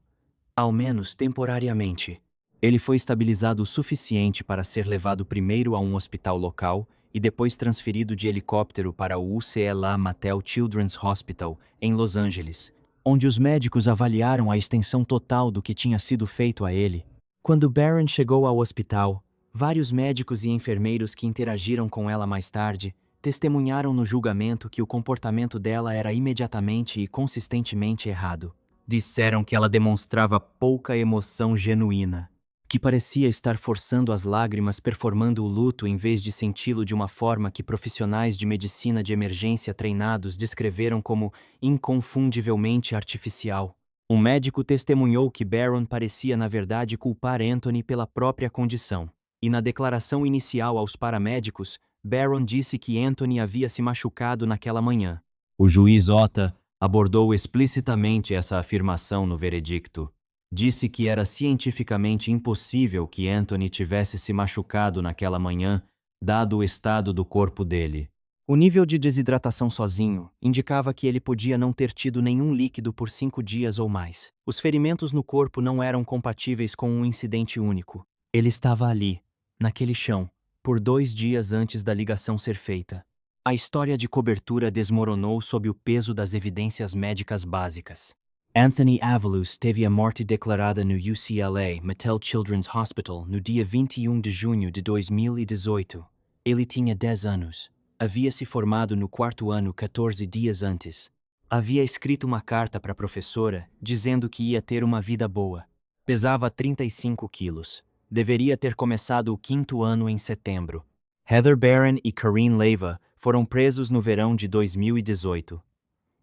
ao menos temporariamente. Ele foi estabilizado o suficiente para ser levado primeiro a um hospital local e depois transferido de helicóptero para o UCLA Mattel Children's Hospital, em Los Angeles, onde os médicos avaliaram a extensão total do que tinha sido feito a ele. Quando Barron chegou ao hospital, vários médicos e enfermeiros que interagiram com ela mais tarde testemunharam no julgamento que o comportamento dela era imediatamente e consistentemente errado. Disseram que ela demonstrava pouca emoção genuína. que parecia estar forçando as lágrimas, performando o luto em vez de senti-lo de uma forma que profissionais de medicina de emergência treinados descreveram como inconfundivelmente artificial. Um médico testemunhou que Barron parecia na verdade culpar Anthony pela própria condição. E na declaração inicial aos paramédicos, Barron disse que Anthony havia se machucado naquela manhã. O juiz Ota abordou explicitamente essa afirmação no veredicto. Disse que era cientificamente impossível que Anthony tivesse se machucado naquela manhã, dado o estado do corpo dele. O nível de desidratação sozinho indicava que ele podia não ter tido nenhum líquido por 5 dias ou mais. Os ferimentos no corpo não eram compatíveis com um incidente único. Ele estava ali, naquele chão, por 2 dias antes da ligação ser feita. A história de cobertura desmoronou sob o peso das evidências médicas básicas. Anthony Avalus teve a morte declarada no UCLA Mattel Children's Hospital no dia 21 de junho de 2018. Ele tinha 10 anos. Havia se formado no 4º ano 14 dias antes. Havia escrito uma carta para a professora dizendo que ia ter uma vida boa. Pesava 35 quilos. Deveria ter começado o 5º ano em setembro. Heather Barron e Karine Leiva foram presos no verão de 2018.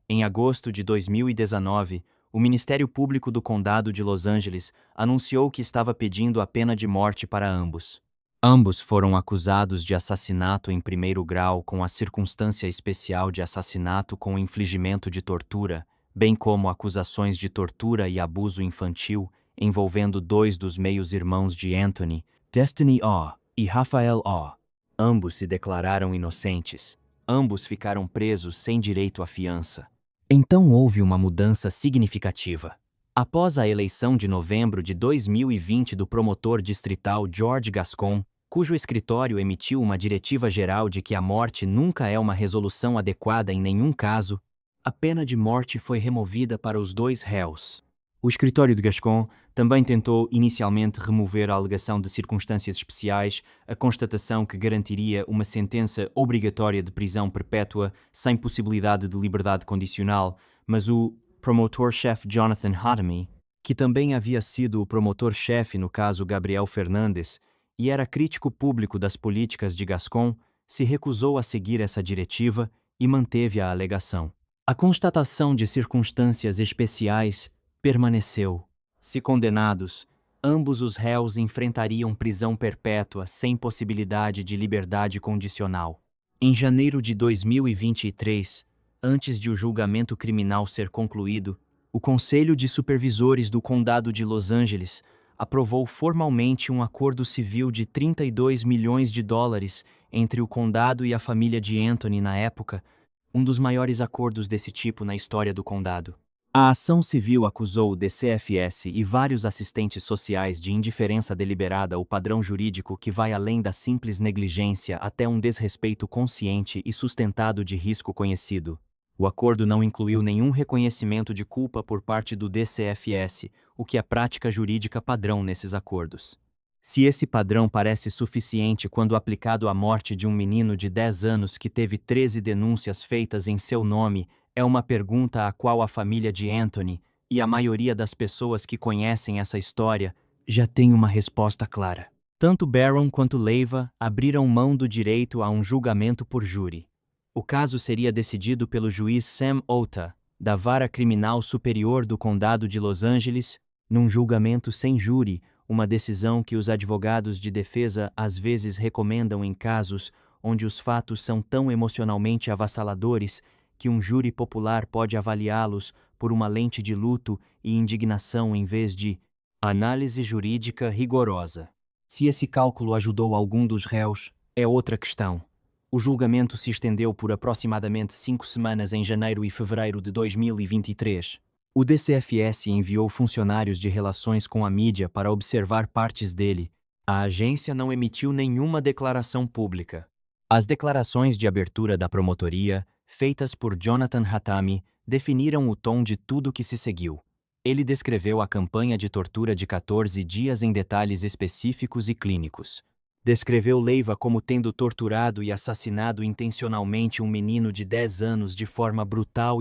Em agosto de 2019, o Ministério Público do Condado de Los Angeles anunciou que estava pedindo a pena de morte para ambos. Ambos foram acusados de assassinato em 1º grau com a circunstância especial de assassinato com infligimento de tortura, bem como acusações de tortura e abuso infantil envolvendo 2 dos meios-irmãos de Anthony, Destiny O. e Rafael O. Ambos se declararam inocentes. Ambos ficaram presos sem direito à fiança. Então houve uma mudança significativa. Após a eleição de novembro de 2020 do promotor distrital George Gascon, cujo escritório emitiu uma diretiva geral de que a morte nunca é uma resolução adequada em nenhum caso, a pena de morte foi removida para os 2 réus. O escritório de Gascon também tentou inicialmente remover a alegação de circunstâncias especiais, a constatação que garantiria uma sentença obrigatória de prisão perpétua sem possibilidade de liberdade condicional, mas o promotor-chefe Jonathan Hatami, que também havia sido o promotor-chefe no caso Gabriel Fernandes e era crítico público das políticas de Gascon, se recusou a seguir essa diretiva e manteve a alegação. A constatação de circunstâncias especiais permaneceu. Se condenados, ambos os réus enfrentariam prisão perpétua sem possibilidade de liberdade condicional. Em janeiro de 2023, antes de o julgamento criminal ser concluído, o Conselho de Supervisores do Condado de Los Angeles aprovou formalmente um acordo civil de 32 milhões de dólares entre o condado e a família de Anthony na época, um dos maiores acordos desse tipo na história do condado. A ação civil acusou o DCFS e vários assistentes sociais de indiferença deliberada ou padrão jurídico que vai além da simples negligência até um desrespeito consciente e sustentado de risco conhecido. O acordo não incluiu nenhum reconhecimento de culpa por parte do DCFS, o que é prática jurídica padrão nesses acordos. Se esse padrão parece suficiente quando aplicado à morte de um menino de 10 anos que teve 13 denúncias feitas em seu nome, é uma pergunta à qual a família de Anthony e a maioria das pessoas que conhecem essa história já tem uma resposta clara. Tanto Barron quanto Leiva abriram mão do direito a um julgamento por júri. O caso seria decidido pelo juiz Sam Ota, da Vara Criminal Superior do Condado de Los Angeles, num julgamento sem júri, uma decisão que os advogados de defesa às vezes recomendam em casos onde os fatos são tão emocionalmente avassaladores que um júri popular pode avaliá-los por uma lente de luto e indignação em vez de análise jurídica rigorosa. Se esse cálculo ajudou algum dos réus, é outra questão. O julgamento se estendeu por aproximadamente 5 semanas em janeiro e fevereiro de 2023. O DCFS enviou funcionários de relações com a mídia para observar partes dele. A agência não emitiu nenhuma declaração pública. As declarações de abertura da promotoria, feitas por Jonathan Hatami, definiram o tom de tudo que se seguiu. Ele descreveu a campanha de tortura de 14 dias em detalhes específicos e clínicos. Descreveu Leiva como tendo torturado e assassinado intencionalmente um menino de 10 anos de forma brutal.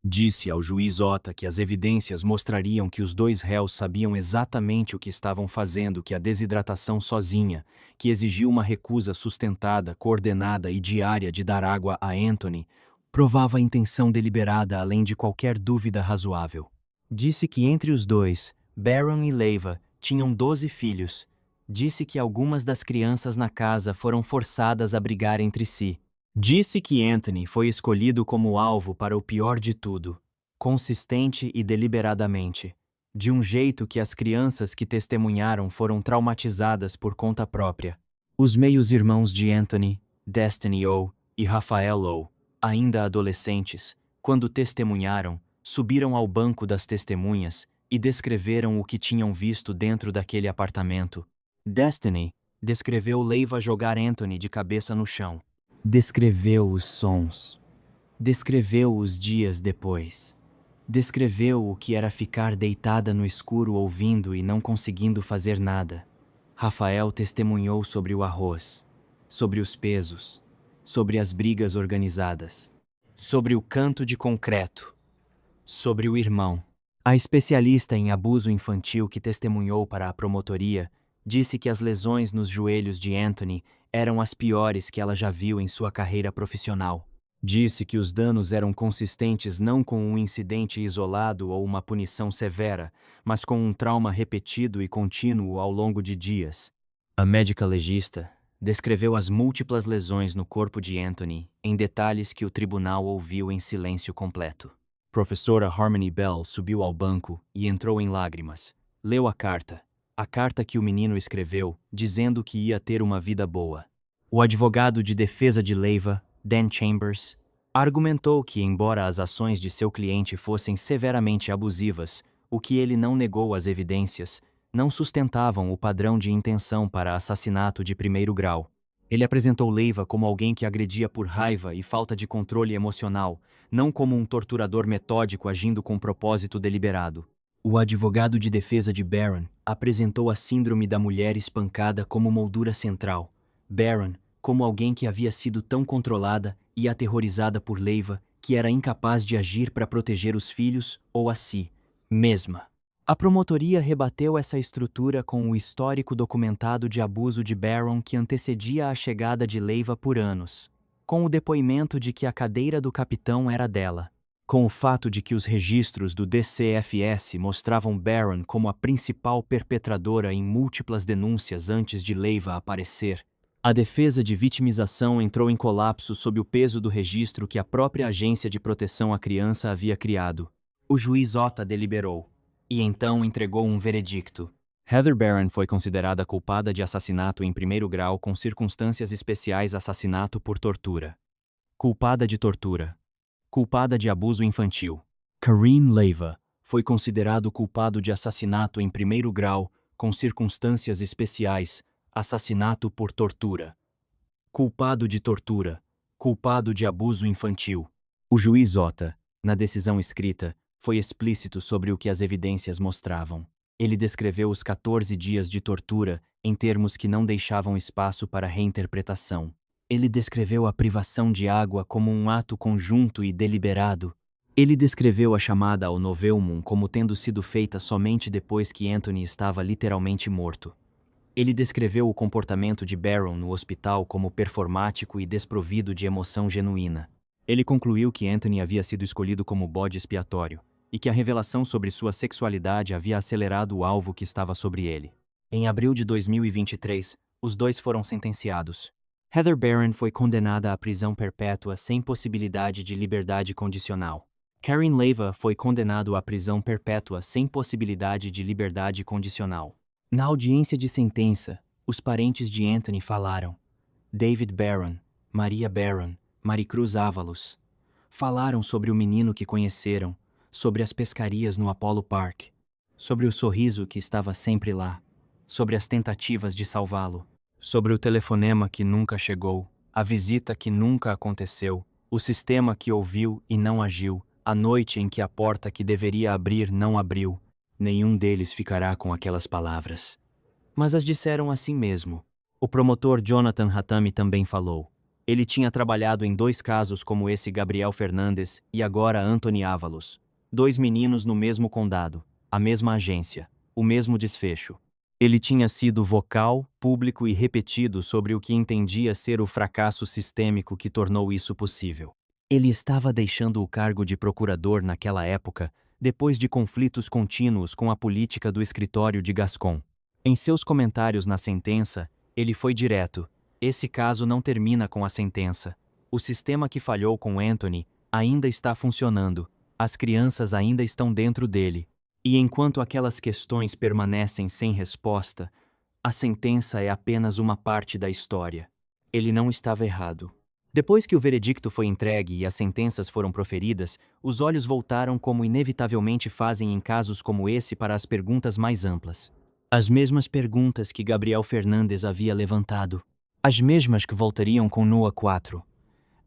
Disse ao juiz Ota que as evidências mostrariam que os dois réus sabiam exatamente o que estavam fazendo, que a desidratação sozinha, que exigiu uma recusa sustentada, coordenada e diária de dar água a Anthony, provava a intenção deliberada além de qualquer dúvida razoável. Disse que entre os dois, Baron e Leiva, tinham 12 filhos. Disse que algumas das crianças na casa foram forçadas a brigar entre si. Disse que Anthony foi escolhido como alvo para o pior de tudo, consistente e deliberadamente, de um jeito que as crianças que testemunharam foram traumatizadas por conta própria. Os meios-irmãos de Anthony, Destiny O e Rafael O, ainda adolescentes, quando testemunharam, subiram ao banco das testemunhas e descreveram o que tinham visto dentro daquele apartamento. Destiny descreveu Leiva jogar Anthony de cabeça no chão. Descreveu os sons. Descreveu os dias depois. Descreveu o que era ficar deitada no escuro ouvindo e não conseguindo fazer nada. Rafael testemunhou sobre o arroz, sobre os pesos, sobre as brigas organizadas, sobre o canto de concreto, sobre o irmão. A especialista em abuso infantil que testemunhou para a promotoria disse que as lesões nos joelhos de Anthony eram as piores que ela já viu em sua carreira profissional. Disse que os danos eram consistentes não com um incidente isolado ou uma punição severa, mas com um trauma repetido e contínuo ao longo de dias. A médica legista descreveu as múltiplas lesões no corpo de Anthony em detalhes que o tribunal ouviu em silêncio completo. Professora Harmony Bell subiu ao banco e entrou em lágrimas. Leu a carta que o menino escreveu, dizendo que ia ter uma vida boa. O advogado de defesa de Leiva, Dan Chambers, argumentou que, embora as ações de seu cliente fossem severamente abusivas, o que ele não negou as evidências, não sustentavam o padrão de intenção para assassinato de primeiro grau. Ele apresentou Leiva como alguém que agredia por raiva e falta de controle emocional, não como um torturador metódico agindo com propósito deliberado. O advogado de defesa de Baron apresentou a síndrome da mulher espancada como moldura central. Baron como alguém que havia sido tão controlada e aterrorizada por Leiva que era incapaz de agir para proteger os filhos ou a si mesma. A promotoria rebateu essa estrutura com o histórico documentado de abuso de Baron que antecedia a chegada de Leiva por anos, com o depoimento de que a cadeira do capitão era dela, com o fato de que os registros do DCFS mostravam Baron como a principal perpetradora em múltiplas denúncias antes de Leiva aparecer. A defesa de vitimização entrou em colapso sob o peso do registro que a própria Agência de Proteção à Criança havia criado. O juiz Ota deliberou, e então entregou um veredicto. Heather Baron foi considerada culpada de assassinato em primeiro grau com circunstâncias especiais, assassinato por tortura. Culpada de tortura. Culpada de abuso infantil. Kareem Leiva foi considerado culpado de assassinato em primeiro grau com circunstâncias especiais, assassinato por tortura. Culpado de tortura. Culpado de abuso infantil. O juiz Ota, na decisão escrita, foi explícito sobre o que as evidências mostravam. Ele descreveu os 14 dias de tortura em termos que não deixavam espaço para reinterpretação. Ele descreveu a privação de água como um ato conjunto e deliberado. Ele descreveu a chamada ao Novelmum como tendo sido feita somente depois que Anthony estava literalmente morto. Ele descreveu o comportamento de Baron no hospital como performático e desprovido de emoção genuína. Ele concluiu que Anthony havia sido escolhido como bode expiatório, e que a revelação sobre sua sexualidade havia acelerado o alvo que estava sobre ele. Em abril de 2023, os dois foram sentenciados. Heather Baron foi condenada à prisão perpétua sem possibilidade de liberdade condicional. Kareem Leiva foi condenado à prisão perpétua sem possibilidade de liberdade condicional. Na audiência de sentença, os parentes de Anthony falaram. David Baron, Maria Baron, Maricruz Ávalos. Falaram sobre o menino que conheceram, sobre as pescarias no Apollo Park, sobre o sorriso que estava sempre lá, sobre as tentativas de salvá-lo, sobre o telefonema que nunca chegou, a visita que nunca aconteceu, o sistema que ouviu e não agiu, a noite em que a porta que deveria abrir não abriu. Nenhum deles ficará com aquelas palavras. Mas as disseram assim mesmo. O promotor Jonathan Hatami também falou. Ele tinha trabalhado em 2 casos como esse Gabriel Fernandes e agora Anthony Ávalos. 2 meninos no mesmo condado, a mesma agência, o mesmo desfecho. Ele tinha sido vocal, público e repetido sobre o que entendia ser o fracasso sistêmico que tornou isso possível. Ele estava deixando o cargo de procurador naquela época, depois de conflitos contínuos com a política do escritório de Gascon. Em seus comentários na sentença, ele foi direto: esse caso não termina com a sentença. O sistema que falhou com Anthony ainda está funcionando. As crianças ainda estão dentro dele. E enquanto aquelas questões permanecem sem resposta, a sentença é apenas uma parte da história. Ele não estava errado. Depois que o veredicto foi entregue e as sentenças foram proferidas, os olhos voltaram como inevitavelmente fazem em casos como esse para as perguntas mais amplas. As mesmas perguntas que Gabriel Fernandes havia levantado. As mesmas que voltariam com Noah 4.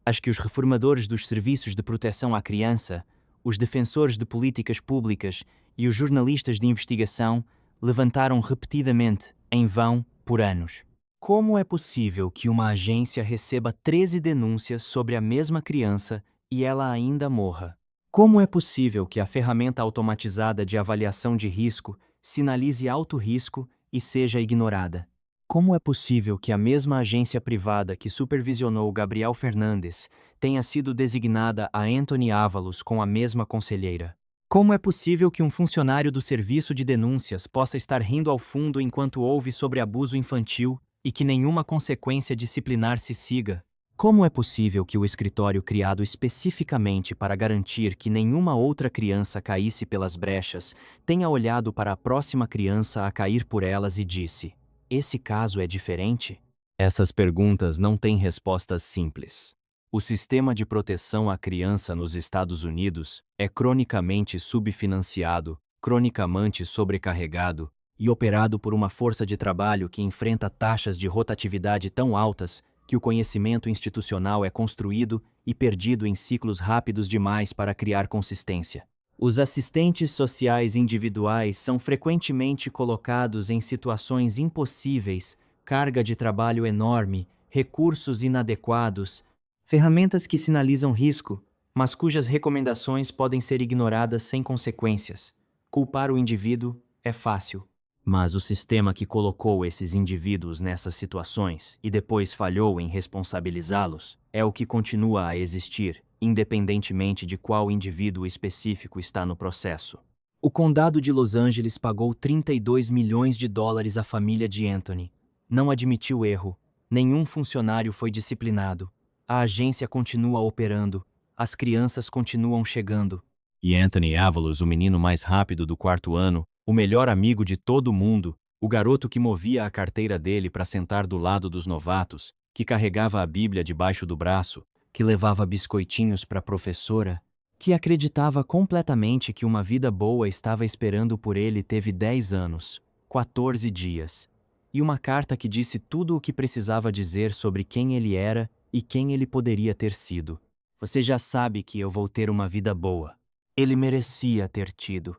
As que os reformadores dos serviços de proteção à criança, os defensores de políticas públicas e os jornalistas de investigação levantaram repetidamente, em vão, por anos. Como é possível que uma agência receba 13 denúncias sobre a mesma criança e ela ainda morra? Como é possível que a ferramenta automatizada de avaliação de risco sinalize alto risco e seja ignorada? Como é possível que a mesma agência privada que supervisionou Gabriel Fernandes tenha sido designada a Anthony Ávalos com a mesma conselheira? Como é possível que um funcionário do serviço de denúncias possa estar rindo ao fundo enquanto ouve sobre abuso infantil e que nenhuma consequência disciplinar se siga? Como é possível que o escritório criado especificamente para garantir que nenhuma outra criança caísse pelas brechas tenha olhado para a próxima criança a cair por elas e disse: esse caso é diferente? Essas perguntas não têm respostas simples. O sistema de proteção à criança nos Estados Unidos é cronicamente subfinanciado, cronicamente sobrecarregado e operado por uma força de trabalho que enfrenta taxas de rotatividade tão altas que o conhecimento institucional é construído e perdido em ciclos rápidos demais para criar consistência. Os assistentes sociais individuais são frequentemente colocados em situações impossíveis, carga de trabalho enorme, recursos inadequados, ferramentas que sinalizam risco, mas cujas recomendações podem ser ignoradas sem consequências. Culpar o indivíduo é fácil. Mas o sistema que colocou esses indivíduos nessas situações e depois falhou em responsabilizá-los é o que continua a existir, independentemente de qual indivíduo específico está no processo. O condado de Los Angeles pagou 32 milhões de dólares à família de Anthony. Não admitiu erro. Nenhum funcionário foi disciplinado. A agência continua operando. As crianças continuam chegando. E Anthony Ávalos, o menino mais rápido do 4º ano, o melhor amigo de todo mundo, o garoto que movia a carteira dele para sentar do lado dos novatos, que carregava a Bíblia debaixo do braço, que levava biscoitinhos para a professora, que acreditava completamente que uma vida boa estava esperando por ele, teve 10 anos, 14 dias, e uma carta que disse tudo o que precisava dizer sobre quem ele era e quem ele poderia ter sido. Você já sabe que eu vou ter uma vida boa. Ele merecia ter tido.